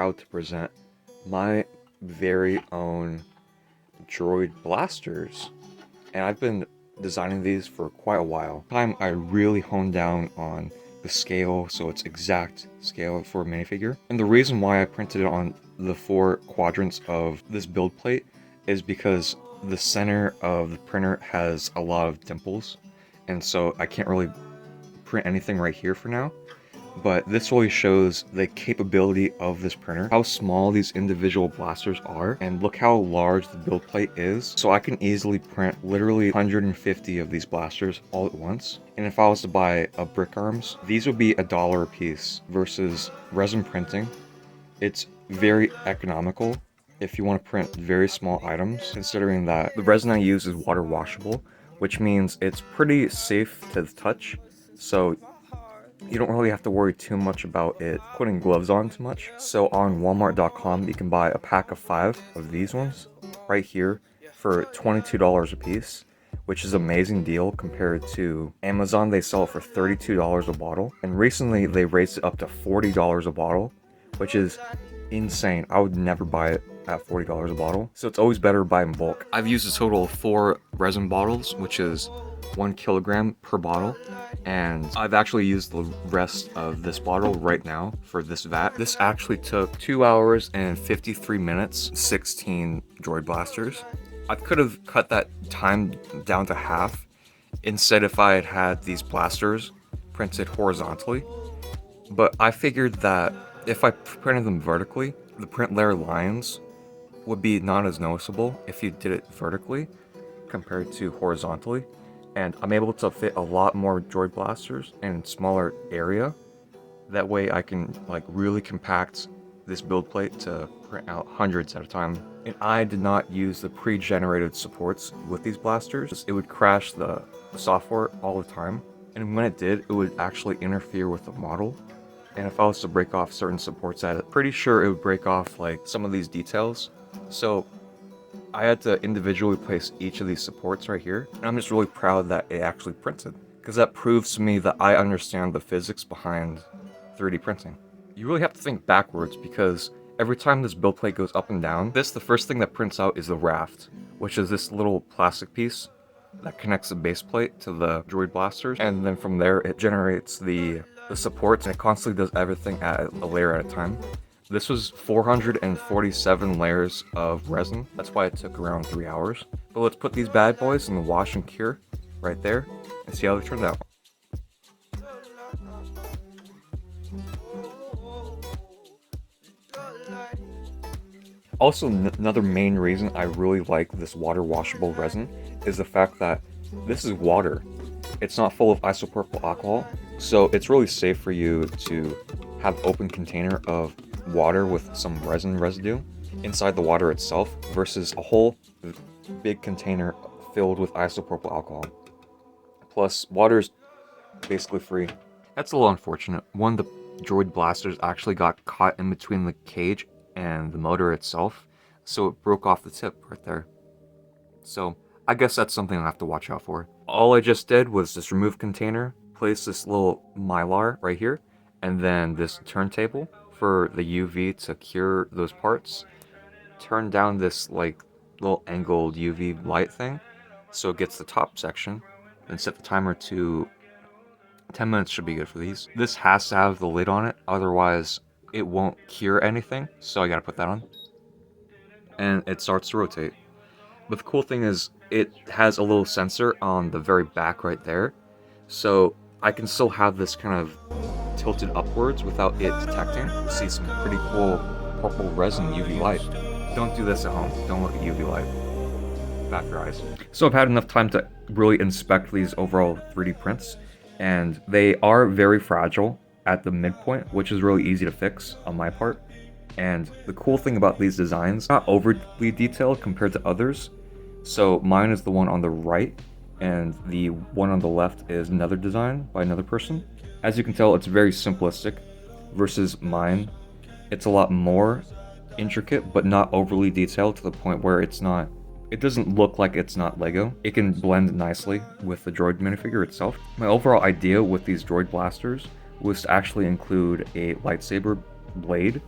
proud to present my very own droid blasters. And I've been designing these for quite a while. I really honed down on the scale, so it's exact scale for a minifigure. And the reason why I printed it on the 4 quadrants of this build plate is because the center of the printer has a lot of dimples, and so I can't really print anything right here for now. But this really shows the capability of this printer, how small these individual blasters are, and look how large the build plate is. So I can easily print literally 150 of these blasters all at once. And if I was to buy a brick arms, these would be $1 a piece versus resin printing. It's very economical if you want to print very small items, considering that the resin I use is water washable, which means it's pretty safe to the touch. So you don't really have to worry too much about it putting gloves on too much. So on Walmart.com, you can buy a pack of 5 of these ones right here for $22 a piece, which is an amazing deal compared to Amazon. They sell it for $32 a bottle, and recently they raised it up to $40 a bottle, which is insane. I would never buy it at $40 a bottle, so it's always better to buy in bulk. I've used a total of 4 resin bottles, which is 1 kilogram per bottle, and I've actually used the rest of this bottle right now for this vat. This actually took 2 hours and 53 minutes, 16 droid blasters. I could have cut that time down to half instead if I had had these blasters printed horizontally, but I figured that if I printed them vertically, the print layer lines would be not as noticeable if you did it vertically compared to horizontally. And I'm able to fit a lot more droid blasters in a smaller area. That way I can like really compact this build plate to print out hundreds at a time. And I did not use the pre-generated supports with these blasters. It would crash the software all the time. And when it did, it would actually interfere with the model. And if I was to break off certain supports at it, pretty sure it would break off like some of these details. So I had to individually place each of these supports right here, and I'm just really proud that it actually printed, because that proves to me that I understand the physics behind 3D printing. You really have to think backwards, because every time this build plate goes up and down, the first thing that prints out is the raft, which is this little plastic piece that connects the base plate to the droid blasters, and then from there it generates the supports, and it constantly does everything at a layer at a time. This was 447 layers of resin. That's why it took around 3 hours. But let's put these bad boys in the wash and cure right there and see how they turned out. Also, another main reason I really like this water washable resin is the fact that this is water. It's not full of isopropyl alcohol, so it's really safe for you to have an open container of water with some resin residue inside the water itself versus a whole big container filled with isopropyl alcohol. Plus, water is basically free. That's a little unfortunate. One of the droid blasters actually got caught in between the cage and the motor itself, so it broke off the tip right there. So I guess that's something I have to watch out for. All I just did was this remove container, place this little mylar right here, and then this turntable for the UV to cure those parts. Turn down this like little angled UV light thing so it gets the top section, then set the timer to 10 minutes should be good for these. This has to have the lid on it, otherwise it won't cure anything, so I gotta put that on. And it starts to rotate. But the cool thing is it has a little sensor on the very back right there, so I can still have this kind of tilted upwards without it detecting. See some pretty cool purple resin UV light. Don't do this at home. Don't look at UV light. Back your eyes. So I've had enough time to really inspect these overall 3D prints, and they are very fragile at the midpoint, which is really easy to fix on my part. And the cool thing about these designs, not overly detailed compared to others. So mine is the one on the right, and the one on the left is another design by another person. As you can tell, it's very simplistic versus mine. It's a lot more intricate, but not overly detailed to the point where it doesn't look like it's not Lego. It can blend nicely with the droid minifigure itself. My overall idea with these droid blasters was to actually include a lightsaber blade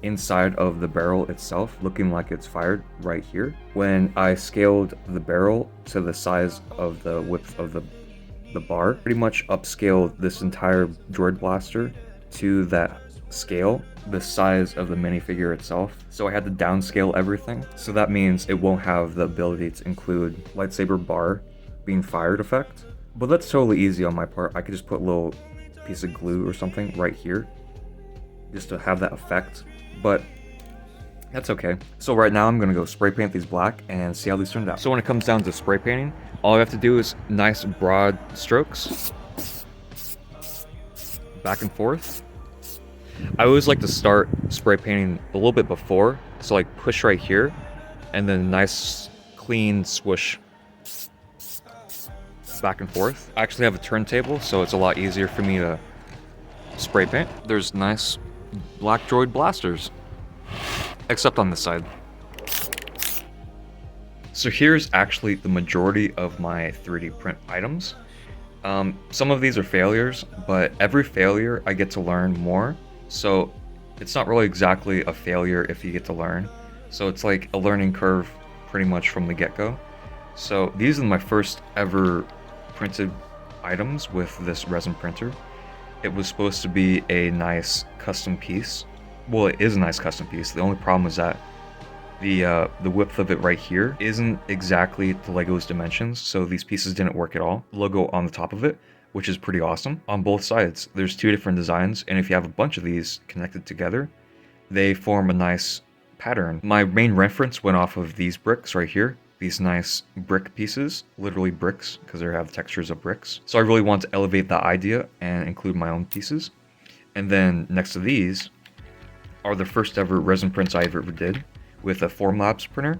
inside of the barrel itself, looking like it's fired right here. When I scaled the barrel to the size of the width of the bar, pretty much upscaled this entire droid blaster to that scale, the size of the minifigure itself. So I had to downscale everything. So that means it won't have the ability to include lightsaber bar being fired effect. But that's totally easy on my part. I could just put a little piece of glue or something right here just to have that effect, but that's okay. So right now I'm gonna go spray paint these black and see how these turned out. So when it comes down to spray painting, all I have to do is nice broad strokes, back and forth. I always like to start spray painting a little bit before, so like push right here, and then nice clean swoosh back and forth. I actually have a turntable, so it's a lot easier for me to spray paint. There's nice black droid blasters, except on this side. So here's actually the majority of my 3D print items. Some of these are failures, but every failure I get to learn more. So it's not really exactly a failure if you get to learn. So it's like a learning curve pretty much from the get-go. So these are my first ever printed items with this resin printer. It was supposed to be a nice custom piece. Well, it is a nice custom piece. The only problem is that the width of it right here isn't exactly the Lego's dimensions, so these pieces didn't work at all. Logo on the top of it, which is pretty awesome. On both sides, there's two different designs, and if you have a bunch of these connected together, they form a nice pattern. My main reference went off of these bricks right here. These nice brick pieces, literally bricks, because they have textures of bricks. So I really want to elevate that idea and include my own pieces. And then next to these are the first ever resin prints I ever did with a Formlabs printer.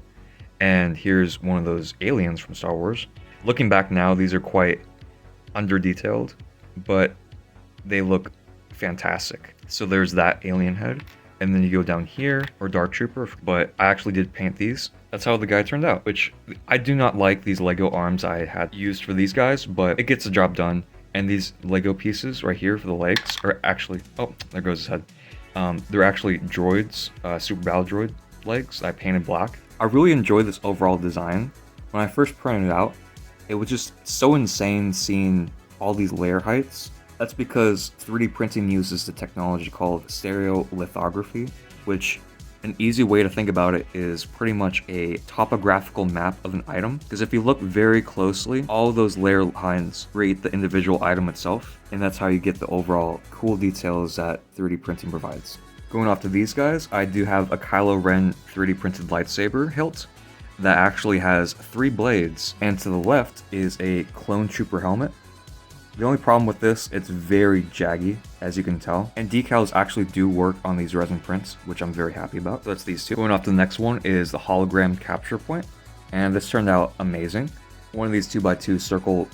And here's one of those aliens from Star Wars. Looking back now, these are quite under detailed, but they look fantastic. So there's that alien head. And then you go down here, or Dark Trooper, but I actually did paint these. That's how the guy turned out, which I do not like these Lego arms I had used for these guys, but it gets the job done. And these Lego pieces right here for the legs are actually, oh, there goes his head. They're actually droids, Super Battle Droid legs I painted black. I really enjoy this overall design. When I first printed it out, it was just so insane seeing all these layer heights. That's because 3D printing uses the technology called stereolithography, which an easy way to think about it is pretty much a topographical map of an item. Because if you look very closely, all of those layer lines create the individual item itself, and that's how you get the overall cool details that 3D printing provides. Going off to these guys, I do have a Kylo Ren 3D printed lightsaber hilt that actually has 3 blades, and to the left is a Clone Trooper helmet. The only problem with this, it's very jaggy, as you can tell. And decals actually do work on these resin prints, which I'm very happy about. So that's these two. Going off to the next one is the hologram capture point. And this turned out amazing. One of these 2x2 circle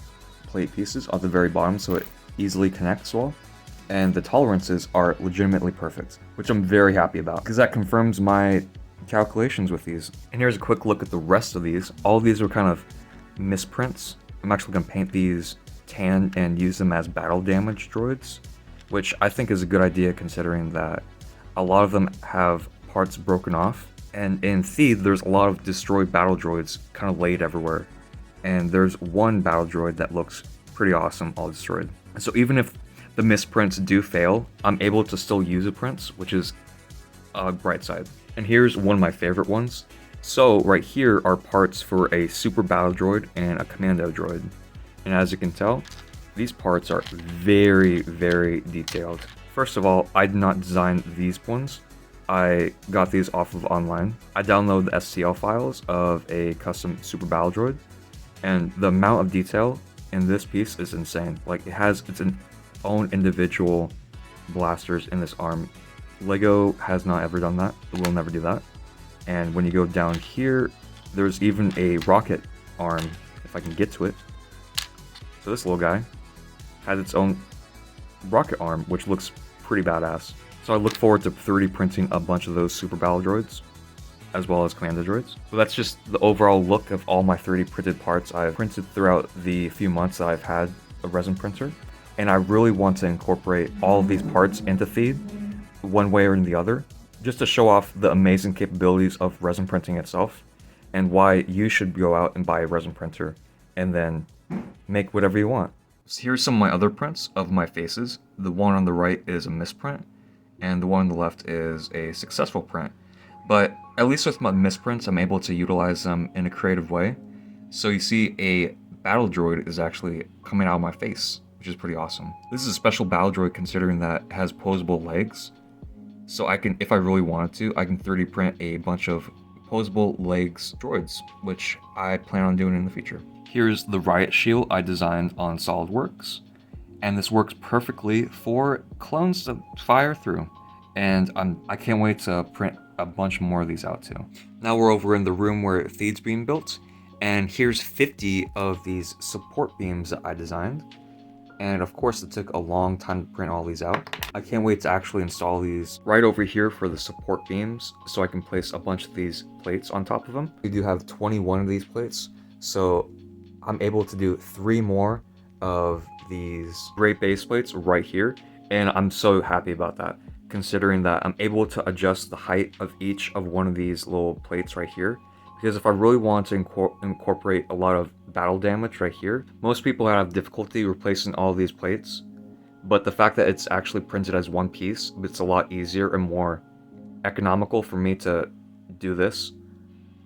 plate pieces at the very bottom, so it easily connects well. And the tolerances are legitimately perfect, which I'm very happy about, because that confirms my calculations with these. And here's a quick look at the rest of these. All of these are kind of misprints. I'm actually going to paint these tan and use them as battle damage droids, which I think is a good idea considering that a lot of them have parts broken off. And in Theed, there's a lot of destroyed battle droids kind of laid everywhere. And there's one battle droid that looks pretty awesome, all destroyed. So even if the misprints do fail, I'm able to still use the prints, which is a bright side. And here's one of my favorite ones. So right here are parts for a super battle droid and a commando droid. And as you can tell, these parts are very, very detailed. First of all, I did not design these ones. I got these off of online. I downloaded the STL files of a custom super battle droid, and the amount of detail in this piece is insane. Like, it has its own individual blasters in this arm. Lego has not ever done that. It will never do that. And when you go down here, there's even a rocket arm, if I can get to it. So this little guy has its own rocket arm, which looks pretty badass. So I look forward to 3D printing a bunch of those super battle droids, as well as commando droids. So that's just the overall look of all my 3D printed parts I've printed throughout the few months that I've had a resin printer. And I really want to incorporate all of these parts into Theed, one way or the other. just to show off the amazing capabilities of resin printing itself and why you should go out and buy a resin printer and then make whatever you want. So here's some of my other prints of my faces. The one on the right is a misprint, and the one on the left is a successful print. But at least with my misprints, I'm able to utilize them in a creative way. So you see a battle droid is actually coming out of my face, which is pretty awesome. This is a special battle droid considering that it has posable legs. So I can, if I really wanted to, I can 3D print a bunch of posable legs droids, which I plan on doing in the future. Here's the riot shield I designed on SolidWorks, and this works perfectly for clones to fire through. And I can't wait to print a bunch more of these out too. Now we're over in the room where Theed's being built, and here's 50 of these support beams that I designed. And of course it took a long time to print all these out. I can't wait to actually install these right over here for the support beams so I can place a bunch of these plates on top of them. We do have 21 of these plates, so I'm able to do 3 more of these great base plates right here, and I'm so happy about that, considering that I'm able to adjust the height of each of one of these little plates right here. Because if I really want to incorporate a lot of battle damage right here, most people have difficulty replacing all of these plates. But the fact that it's actually printed as one piece, it's a lot easier and more economical for me to do this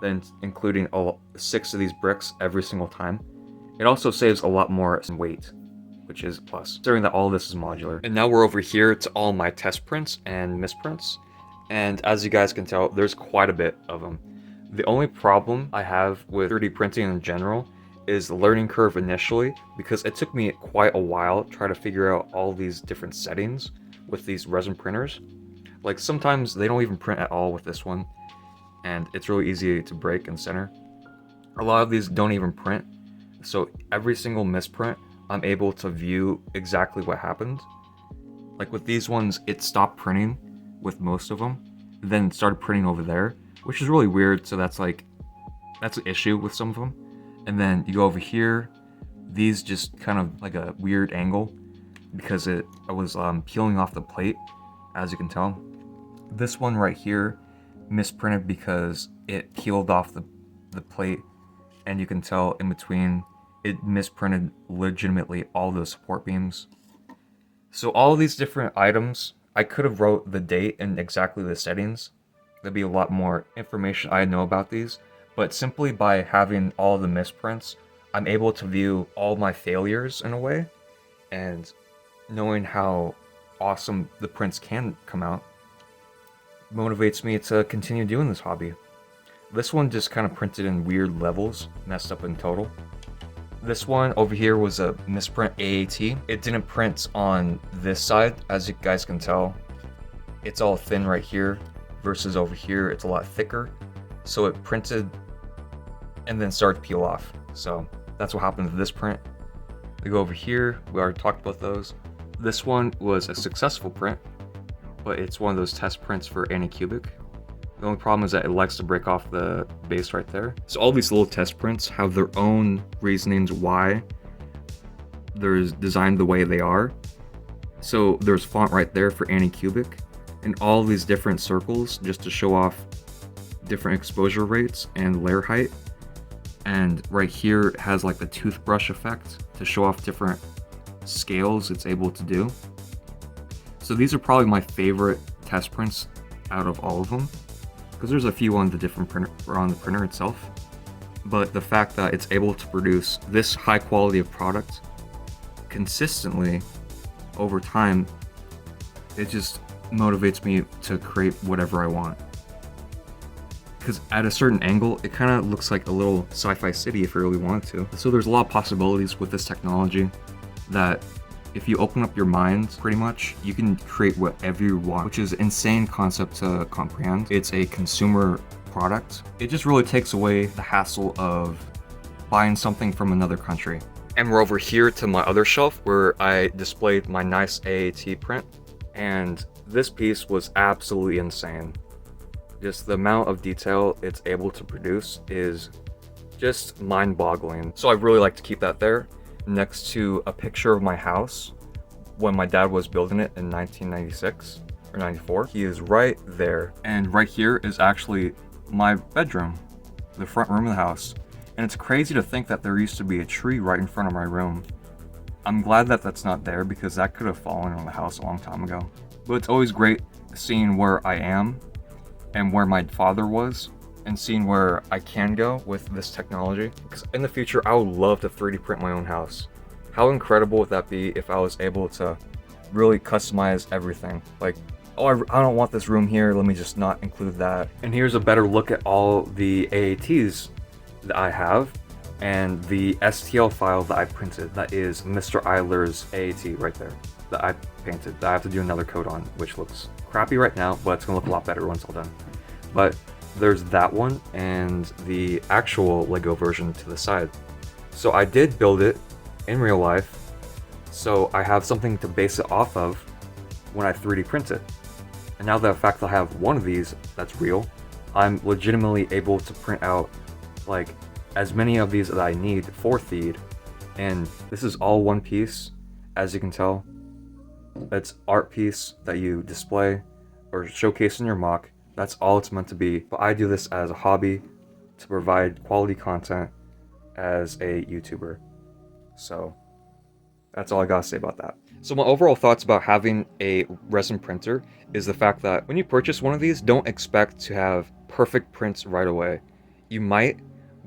than including all 6 of these bricks every single time. It also saves a lot more weight, which is a plus, considering that all of this is modular. And now we're over here to all my test prints and misprints. And as you guys can tell, there's quite a bit of them. The only problem I have with 3D printing in general is the learning curve initially, because it took me quite a while to try to figure out all these different settings with these resin printers. Like sometimes they don't even print at all with this one, and it's really easy to break and center. A lot of these don't even print, so every single misprint I'm able to view exactly what happened. Like with these ones, it stopped printing with most of them, then it started printing over there, which is really weird. So that's an issue with some of them. And then you go over here, these just kind of like a weird angle because I was peeling off the plate, as you can tell. This one right here misprinted because it peeled off the plate, and you can tell in between it misprinted legitimately all those support beams. So all these different items, I could have wrote the date and exactly the settings. There'd be a lot more information I know about these, but simply by having all the misprints, I'm able to view all my failures in a way, and knowing how awesome the prints can come out motivates me to continue doing this hobby. This one just kind of printed in weird levels, messed up in total. This one over here was a misprint AAT. It didn't print on this side, as you guys can tell. It's all thin right here, versus over here it's a lot thicker. So it printed and then started to peel off. So that's what happened to this print. We go over here, we already talked about those. This one was a successful print, but it's one of those test prints for Anycubic. The only problem is that it likes to break off the base right there. So all these little test prints have their own reasonings why they're designed the way they are. So there's font right there for Anycubic, and all these different circles just to show off different exposure rates and layer height. And right here it has like the toothbrush effect to show off different scales it's able to do. So these are probably my favorite test prints out of all of them, because there's a few on the different printer or on the printer itself. But the fact that it's able to produce this high quality of product consistently over time, it just motivates me to create whatever I want. Because at a certain angle, it kind of looks like a little sci-fi city if you really want to. So there's a lot of possibilities with this technology that if you open up your mind, pretty much, you can create whatever you want, which is an insane concept to comprehend. It's a consumer product. It just really takes away the hassle of buying something from another country. And we're over here to my other shelf where I displayed my nice AAT print. And this piece was absolutely insane. Just the amount of detail it's able to produce is just mind-boggling. So I really like to keep that there next to a picture of my house when my dad was building it in 1996. or 94. He is right there. And right here is actually my bedroom, the front room of the house. And it's crazy to think that there used to be a tree right in front of my room. I'm glad that that's not there because that could have fallen on the house a long time ago. But it's always great seeing where I am and where my father was and seeing where I can go with this technology. Because in the future, I would love to 3D print my own house. How incredible would that be if I was able to really customize everything? Like, oh, I don't want this room here, let me just not include that. And here's a better look at all the AATs that I have and the STL file that I printed. That is Mr. Eiler's AAT right there that I painted, that I have to do another coat on, which looks crappy right now, but it's gonna look a lot better when it's all done. But there's that one and the actual Lego version to the side. So I did build it in real life, so I have something to base it off of when I 3D print it. And now the fact that I have one of these that's real, I'm legitimately able to print out like as many of these that I need for Theed. And this is all one piece, as you can tell. It's art piece that you display or showcase in your mock. That's all it's meant to be. But I do this as a hobby to provide quality content as a YouTuber. So that's all I gotta say about that. So my overall thoughts about having a resin printer is the fact that when you purchase one of these, don't expect to have perfect prints right away. You might,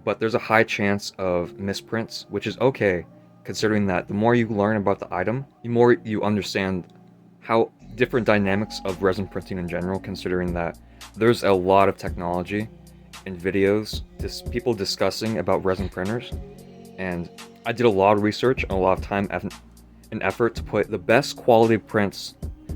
but there's a high chance of misprints, which is okay, considering that the more you learn about the item, the more you understand how different dynamics of resin printing in general, considering that there's a lot of technology and videos, just people discussing about resin printers. And I did a lot of research and a lot of time and effort to put the best quality prints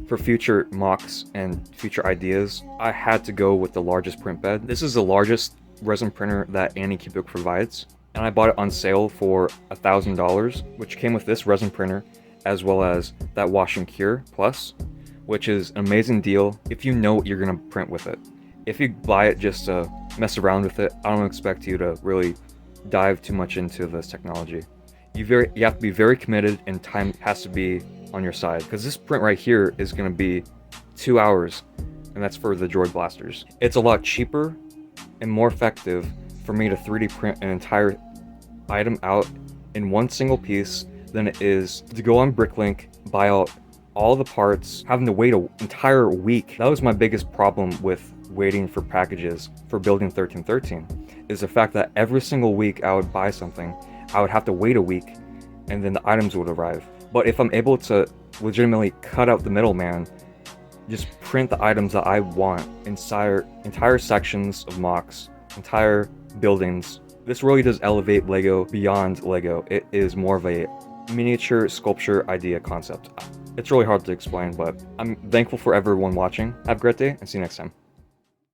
for future mocks and future ideas. I had to go with the largest print bed. This is the largest resin printer that Anycubic provides, and I bought it on sale for $1,000, which came with this resin printer as well as that Wash and Cure Plus, which is an amazing deal if you know what you're gonna print with it. If you buy it just to mess around with it, I don't expect you to really dive too much into this technology. You have to be very committed, and time has to be on your side, because this print right here is going to be 2 hours, and that's for the Droid Blasters. It's a lot cheaper and more effective for me to 3D print an entire item out in one single piece than it is to go on Bricklink, buy out all the parts, having to wait an entire week. That was my biggest problem with waiting for packages for building 1313, is the fact that every single week I would buy something, I would have to wait a week, and then the items would arrive. But if I'm able to legitimately cut out the middleman, just print the items that I want, entire sections of mocks, entire buildings, this really does elevate Lego beyond Lego. It is more of a miniature sculpture idea concept. It's really hard to explain, but I'm thankful for everyone watching. Have a great day, and see you next time.